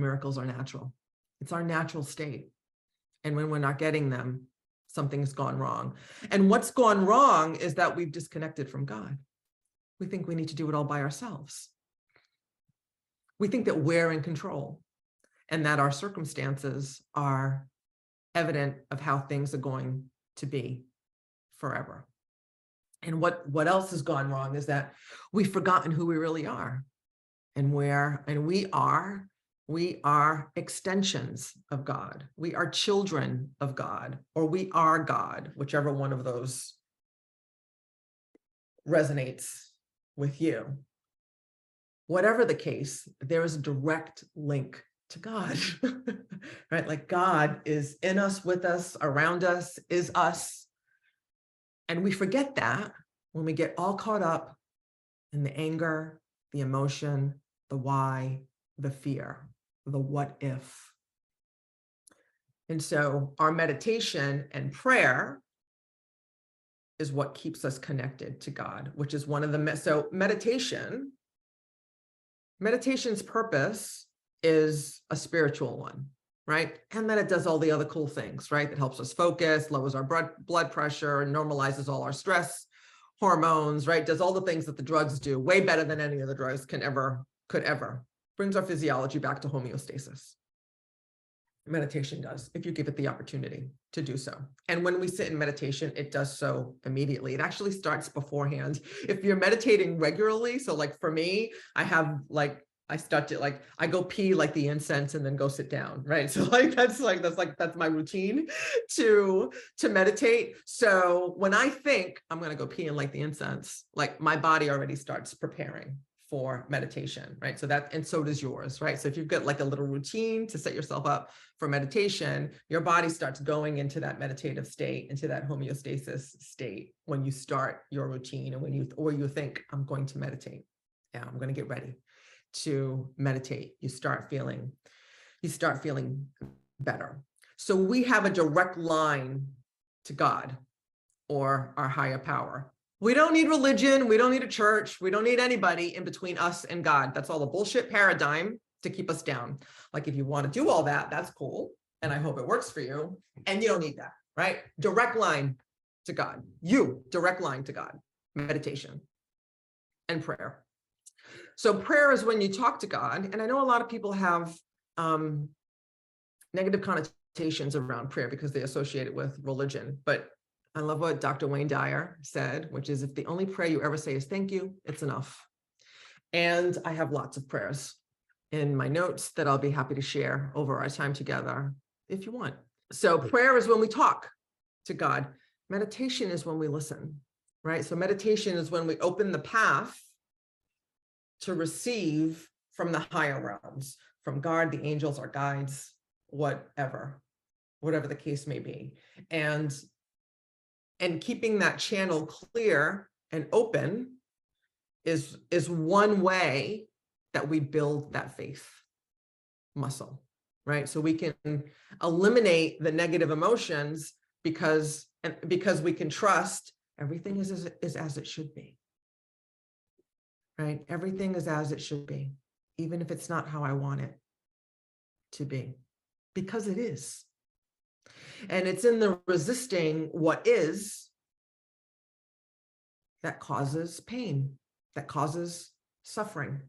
Miracles are natural. It's our natural state. And when we're not getting them, something's gone wrong. And what's gone wrong is that we've disconnected from God. We think we need to do it all by ourselves. We think that we're in control and that our circumstances are evident of how things are going to be forever. And what else has gone wrong is that we've forgotten who we really are and we are extensions of God. We are children of God, or we are God, whichever one of those resonates with you. Whatever the case, there is a direct link to God, right? Like God is in us, with us, around us, is us. And we forget that when we get all caught up in the anger, the emotion, the why, the fear, the what if. And so our meditation and prayer is what keeps us connected to God, which is one of the, so meditation's purpose is a spiritual one, right? And then it does all the other cool things, right? That helps us focus, lowers our blood pressure, and normalizes all our stress hormones, right? Does all the things that the drugs do way better than any of the drugs could ever. Brings our physiology back to homeostasis. Meditation does, if you give it the opportunity to do so. And when we sit in meditation, it does so immediately. It actually starts beforehand. If you're meditating regularly, so like for me, I go pee like the incense and then go sit down, right? So that's my routine to meditate. So when I think I'm going to go pee and light the incense, like my body already starts preparing for meditation, right? And so does yours, right? So if you've got like a little routine to set yourself up for meditation, your body starts going into that meditative state, into that homeostasis state when you start your routine, and when you think, I'm going to meditate. Yeah, I'm going to get ready to meditate. You start feeling better. So we have a direct line to God, or our higher power. We don't need religion. We don't need a church. We don't need anybody in between us and God. That's all a bullshit paradigm to keep us down. Like, if you want to do all that, that's cool. And I hope it works for you. And you don't need that, right? Direct line to God. Direct line to God. Meditation and prayer. So prayer is when you talk to God. And I know a lot of people have negative connotations around prayer because they associate it with religion. But I love what Dr. Wayne Dyer said, which is, if the only prayer you ever say is thank you, it's enough. And I have lots of prayers in my notes that I'll be happy to share over our time together if you want. So prayer is when we talk to God. Meditation is when we listen, right? So meditation is when we open the path to receive from the higher realms, from God, the angels, our guides, whatever the case may be. And keeping that channel clear and open is one way that we build that faith muscle, right? So we can eliminate the negative emotions because we can trust everything is as it should be, right? Everything is as it should be, even if it's not how I want it to be, because it is. And it's in the resisting what is that causes pain, that causes suffering,